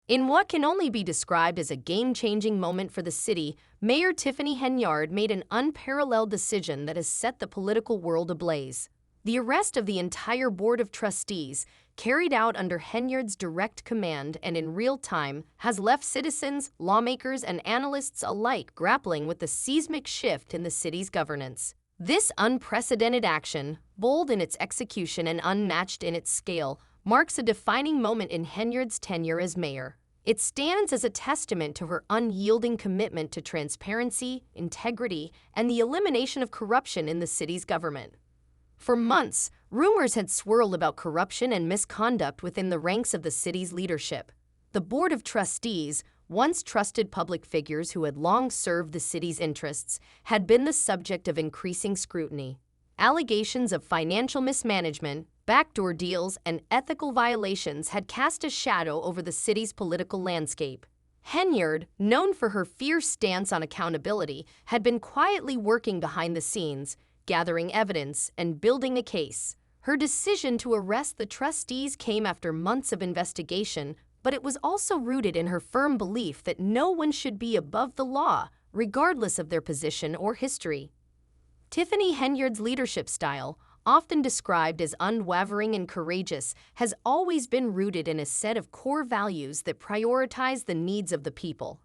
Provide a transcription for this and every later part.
In what can only be described as a game-changing moment for the city, Mayor Tiffany Henyard made an unparalleled decision that has set the political world ablaze. The arrest of the entire Board of Trustees, carried out under Henyard's direct command and in real time, has left citizens, lawmakers, and analysts alike grappling with the seismic shift in the city's governance. This unprecedented action, bold in its execution and unmatched in its scale, marks a defining moment in Henyard's tenure as mayor. It stands as a testament to her unyielding commitment to transparency, integrity, and the elimination of corruption in the city's government. For months, rumors had swirled about corruption and misconduct within the ranks of the city's leadership. The Board of Trustees, once trusted public figures who had long served the city's interests, had been the subject of increasing scrutiny. Allegations of financial mismanagement, backdoor deals, and ethical violations had cast a shadow over the city's political landscape. Henyard, known for her fierce stance on accountability, had been quietly working behind the scenes, gathering evidence and building a case. Her decision to arrest the trustees came after months of investigation, but it was also rooted in her firm belief that no one should be above the law, regardless of their position or history. Tiffany Henyard's leadership style, often described as unwavering and courageous, has always been rooted in a set of core values that prioritize the needs of the people.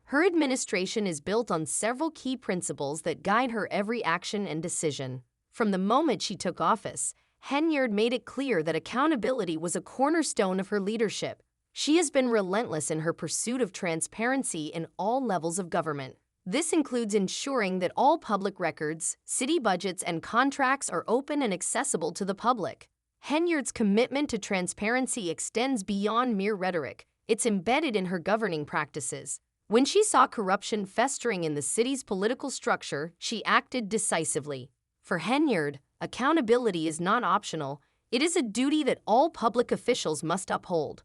Her administration is built on several key principles that guide her every action and decision. From the moment she took office, Henyard made it clear that accountability was a cornerstone of her leadership. She has been relentless in her pursuit of transparency in all levels of government. This includes ensuring that all public records, city budgets, and contracts are open and accessible to the public. Henyard's commitment to transparency extends beyond mere rhetoric. It's embedded in her governing practices. When she saw corruption festering in the city's political structure, she acted decisively. For Henyard, accountability is not optional. It is a duty that all public officials must uphold.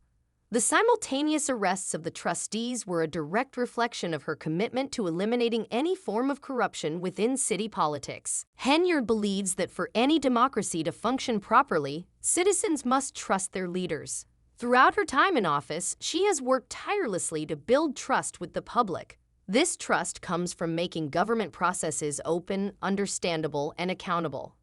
The simultaneous arrests of the trustees were a direct reflection of her commitment to eliminating any form of corruption within city politics. Henyard believes that for any democracy to function properly, citizens must trust their leaders. Throughout her time in office, she has worked tirelessly to build trust with the public. This trust comes from making government processes open, understandable, and accountable.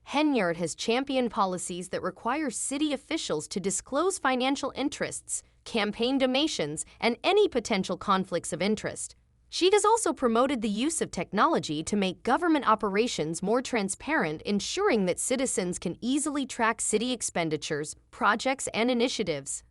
Henyard has championed policies that require city officials to disclose financial interests, campaign donations, and any potential conflicts of interest. She has also promoted the use of technology to make government operations more transparent, ensuring that citizens can easily track city expenditures, projects, and initiatives.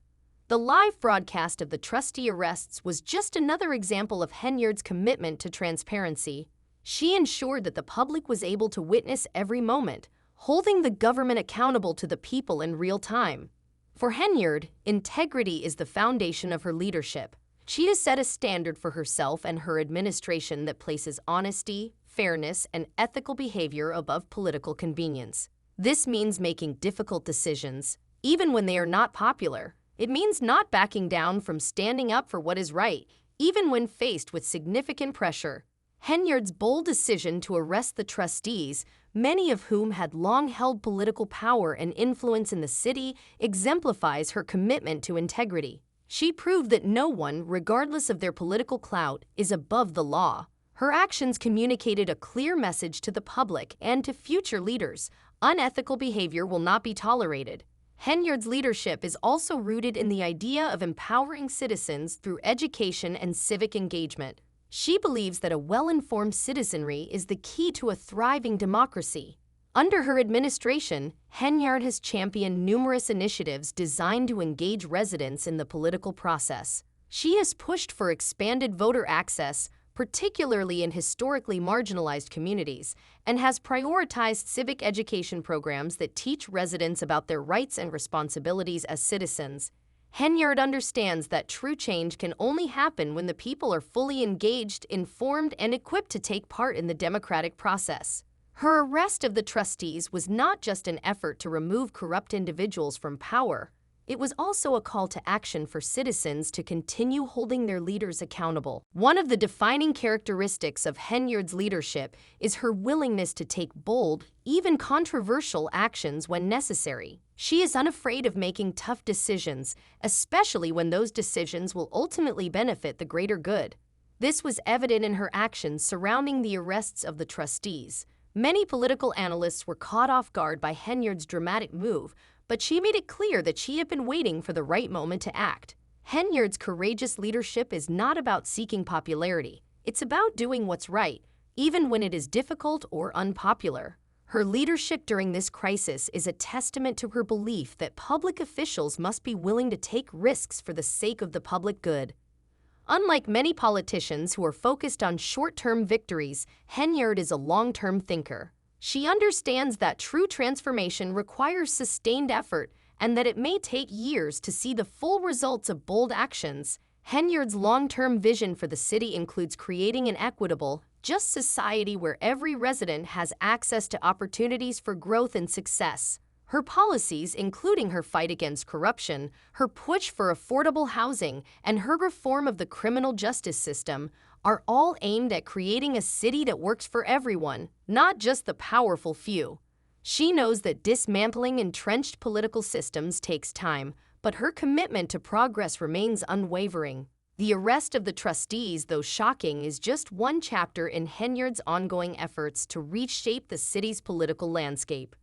The live broadcast of the trustee arrests was just another example of Henyard's commitment to transparency. She ensured that the public was able to witness every moment, holding the government accountable to the people in real time. For Henyard, integrity is the foundation of her leadership. She has set a standard for herself and her administration that places honesty, fairness, and ethical behavior above political convenience. This means making difficult decisions, even when they are not popular. It means not backing down from standing up for what is right, even when faced with significant pressure. Henyard's bold decision to arrest the trustees, many of whom had long held political power and influence in the city, exemplifies her commitment to integrity. She proved that no one, regardless of their political clout, is above the law. Her actions communicated a clear message to the public and to future leaders: unethical behavior will not be tolerated. Henyard's leadership is also rooted in the idea of empowering citizens through education and civic engagement. She believes that a well-informed citizenry is the key to a thriving democracy. Under her administration, Henyard has championed numerous initiatives designed to engage residents in the political process. She has pushed for expanded voter access, particularly in historically marginalized communities, and has prioritized civic education programs that teach residents about their rights and responsibilities as citizens. Henyard understands that true change can only happen when the people are fully engaged, informed, and equipped to take part in the democratic process. Her arrest of the trustees was not just an effort to remove corrupt individuals from power. It was also a call to action for citizens to continue holding their leaders accountable. One of the defining characteristics of Henyard's leadership is her willingness to take bold, even controversial actions when necessary. She is unafraid of making tough decisions, especially when those decisions will ultimately benefit the greater good. This was evident in her actions surrounding the arrests of the trustees. Many political analysts were caught off guard by Henyard's dramatic move, but she made it clear that she had been waiting for the right moment to act. Henyard's courageous leadership is not about seeking popularity. It's about doing what's right, even when it is difficult or unpopular. Her leadership during this crisis is a testament to her belief that public officials must be willing to take risks for the sake of the public good. Unlike many politicians who are focused on short-term victories, Henyard is a long-term thinker. She understands that true transformation requires sustained effort and that it may take years to see the full results of bold actions. Henyard's long-term vision for the city includes creating an equitable, just society where every resident has access to opportunities for growth and success. Her policies, including her fight against corruption, her push for affordable housing, and her reform of the criminal justice system, are all aimed at creating a city that works for everyone, not just the powerful few. She knows that dismantling entrenched political systems takes time, but her commitment to progress remains unwavering. The arrest of the trustees, though shocking, is just one chapter in Henyard's ongoing efforts to reshape the city's political landscape.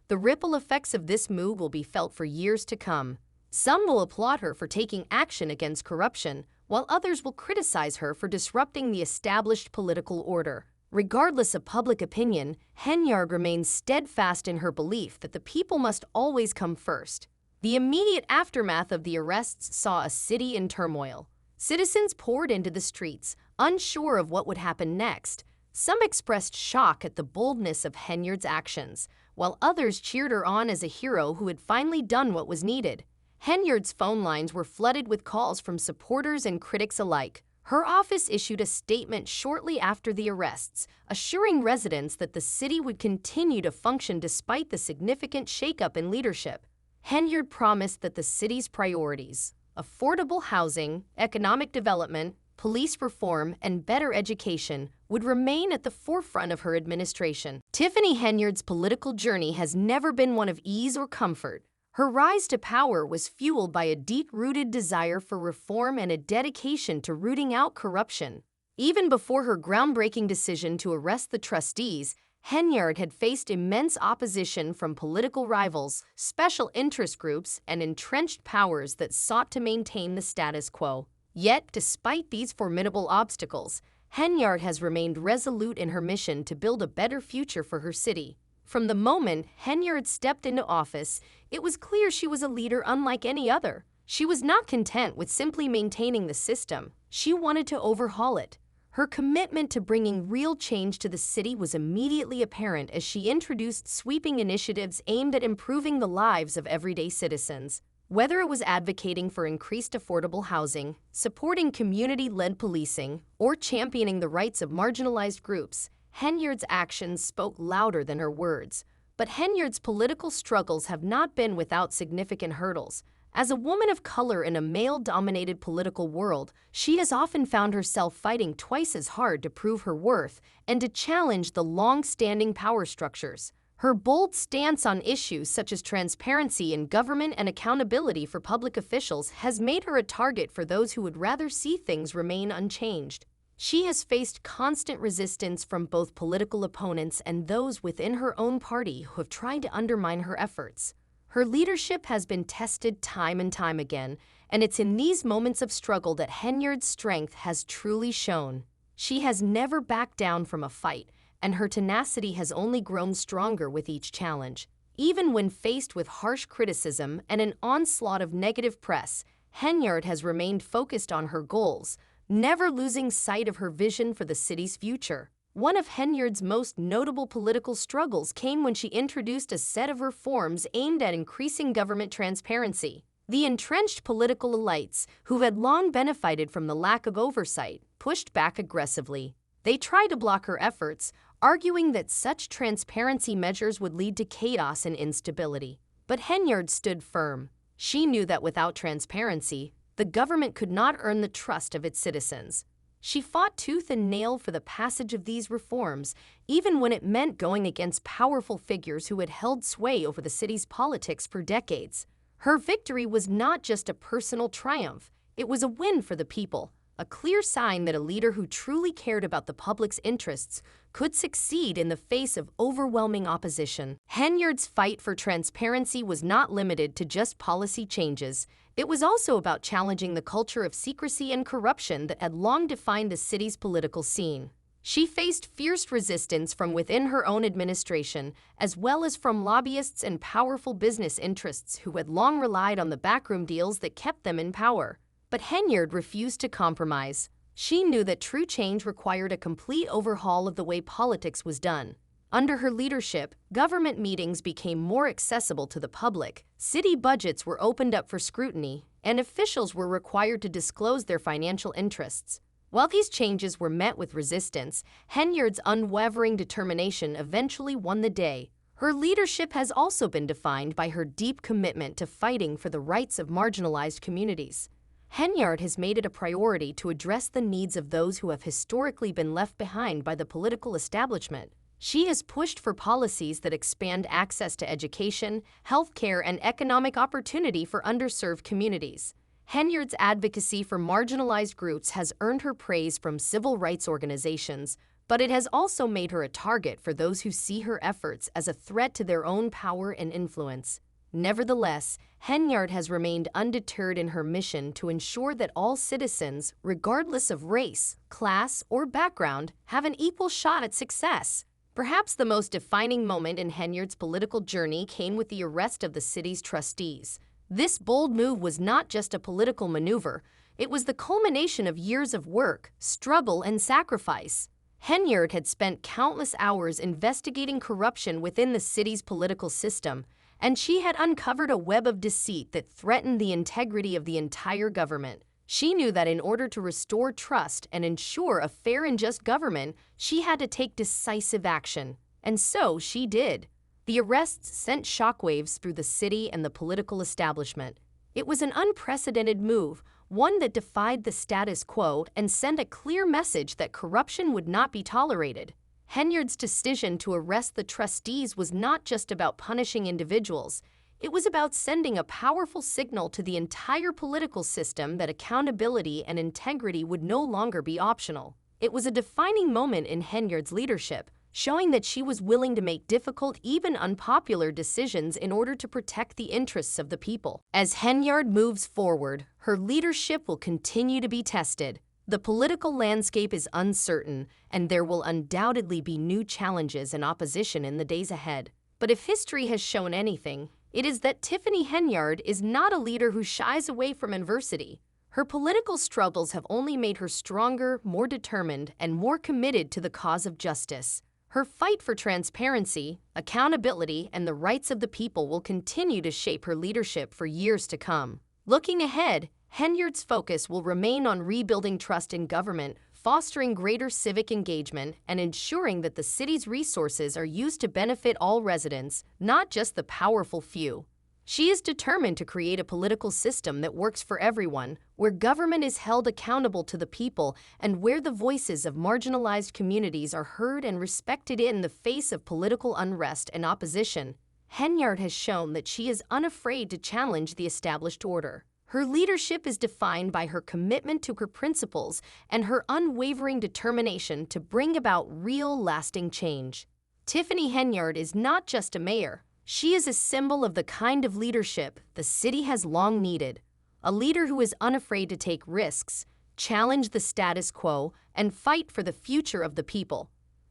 The ripple effects of this move will be felt for years to come. Some will applaud her for taking action against corruption, while others will criticize her for disrupting the established political order. Regardless of public opinion, Henyard remains steadfast in her belief that the people must always come first. The immediate aftermath of the arrests saw a city in turmoil. Citizens poured into the streets, unsure of what would happen next. Some expressed shock at the boldness of Henyard's actions, while others cheered her on as a hero who had finally done what was needed. Henyard's phone lines were flooded with calls from supporters and critics alike. Her office issued a statement shortly after the arrests, assuring residents that the city would continue to function despite the significant shakeup in leadership. Henyard promised that the city's priorities, affordable housing, economic development, police reform, and better education, would remain at the forefront of her administration. Tiffany Henyard's political journey has never been one of ease or comfort. Her rise to power was fueled by a deep-rooted desire for reform and a dedication to rooting out corruption. Even before her groundbreaking decision to arrest the trustees, Henyard had faced immense opposition from political rivals, special interest groups, and entrenched powers that sought to maintain the status quo. Yet, despite these formidable obstacles, Henyard has remained resolute in her mission to build a better future for her city. From the moment Henyard stepped into office, it was clear she was a leader unlike any other. She was not content with simply maintaining the system. She wanted to overhaul it. Her commitment to bringing real change to the city was immediately apparent as she introduced sweeping initiatives aimed at improving the lives of everyday citizens. Whether it was advocating for increased affordable housing, supporting community-led policing, or championing the rights of marginalized groups, Henyard's actions spoke louder than her words. But Henyard's political struggles have not been without significant hurdles. As a woman of color in a male-dominated political world, she has often found herself fighting twice as hard to prove her worth and to challenge the long-standing power structures. Her bold stance on issues such as transparency in government and accountability for public officials has made her a target for those who would rather see things remain unchanged. She has faced constant resistance from both political opponents and those within her own party who have tried to undermine her efforts. Her leadership has been tested time and time again, and it's in these moments of struggle that Henyard's strength has truly shown. She has never backed down from a fight, and her tenacity has only grown stronger with each challenge. Even when faced with harsh criticism and an onslaught of negative press, Henyard has remained focused on her goals, never losing sight of her vision for the city's future. One of Henyard's most notable political struggles came when she introduced a set of reforms aimed at increasing government transparency. The entrenched political elites, who had long benefited from the lack of oversight, pushed back aggressively. They tried to block her efforts, arguing that such transparency measures would lead to chaos and instability. But Henyard stood firm. She knew that without transparency, the government could not earn the trust of its citizens. She fought tooth and nail for the passage of these reforms, even when it meant going against powerful figures who had held sway over the city's politics for decades. Her victory was not just a personal triumph, it was a win for the people, a clear sign that a leader who truly cared about the public's interests could succeed in the face of overwhelming opposition. Henyard's fight for transparency was not limited to just policy changes. It was also about challenging the culture of secrecy and corruption that had long defined the city's political scene. She faced fierce resistance from within her own administration, as well as from lobbyists and powerful business interests who had long relied on the backroom deals that kept them in power. But Henyard refused to compromise. She knew that true change required a complete overhaul of the way politics was done. Under her leadership, government meetings became more accessible to the public, city budgets were opened up for scrutiny, and officials were required to disclose their financial interests. While these changes were met with resistance, Henyard's unwavering determination eventually won the day. Her leadership has also been defined by her deep commitment to fighting for the rights of marginalized communities. Henyard has made it a priority to address the needs of those who have historically been left behind by the political establishment. She has pushed for policies that expand access to education, healthcare, and economic opportunity for underserved communities. Henyard's advocacy for marginalized groups has earned her praise from civil rights organizations, but it has also made her a target for those who see her efforts as a threat to their own power and influence. Nevertheless, Henyard has remained undeterred in her mission to ensure that all citizens, regardless of race, class, or background, have an equal shot at success. Perhaps the most defining moment in Henyard's political journey came with the arrest of the city's trustees. This bold move was not just a political maneuver, it was the culmination of years of work, struggle, and sacrifice. Henyard had spent countless hours investigating corruption within the city's political system, and she had uncovered a web of deceit that threatened the integrity of the entire government. She knew that in order to restore trust and ensure a fair and just government, she had to take decisive action. And so she did. The arrests sent shockwaves through the city and the political establishment. It was an unprecedented move, one that defied the status quo and sent a clear message that corruption would not be tolerated. Henyard's decision to arrest the trustees was not just about punishing individuals. It was about sending a powerful signal to the entire political system that accountability and integrity would no longer be optional. It was a defining moment in Henyard's leadership, showing that she was willing to make difficult, even unpopular decisions in order to protect the interests of the people. As Henyard moves forward, her leadership will continue to be tested. The political landscape is uncertain, and there will undoubtedly be new challenges and opposition in the days ahead. But if history has shown anything, it is that Tiffany Henyard is not a leader who shies away from adversity. Her political struggles have only made her stronger, more determined, and more committed to the cause of justice. Her fight for transparency, accountability, and the rights of the people will continue to shape her leadership for years to come. Looking ahead, Henyard's focus will remain on rebuilding trust in government, fostering greater civic engagement, and ensuring that the city's resources are used to benefit all residents, not just the powerful few. She is determined to create a political system that works for everyone, where government is held accountable to the people and where the voices of marginalized communities are heard and respected in the face of political unrest and opposition. Henyard has shown that she is unafraid to challenge the established order. Her leadership is defined by her commitment to her principles and her unwavering determination to bring about real, lasting change. Tiffany Henyard is not just a mayor. She is a symbol of the kind of leadership the city has long needed. A leader who is unafraid to take risks, challenge the status quo, and fight for the future of the people.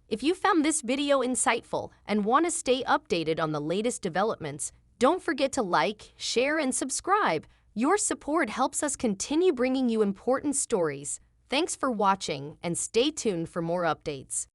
If you found this video insightful and want to stay updated on the latest developments, don't forget to like, share, and subscribe. Your support helps us continue bringing you important stories. Thanks for watching, and stay tuned for more updates.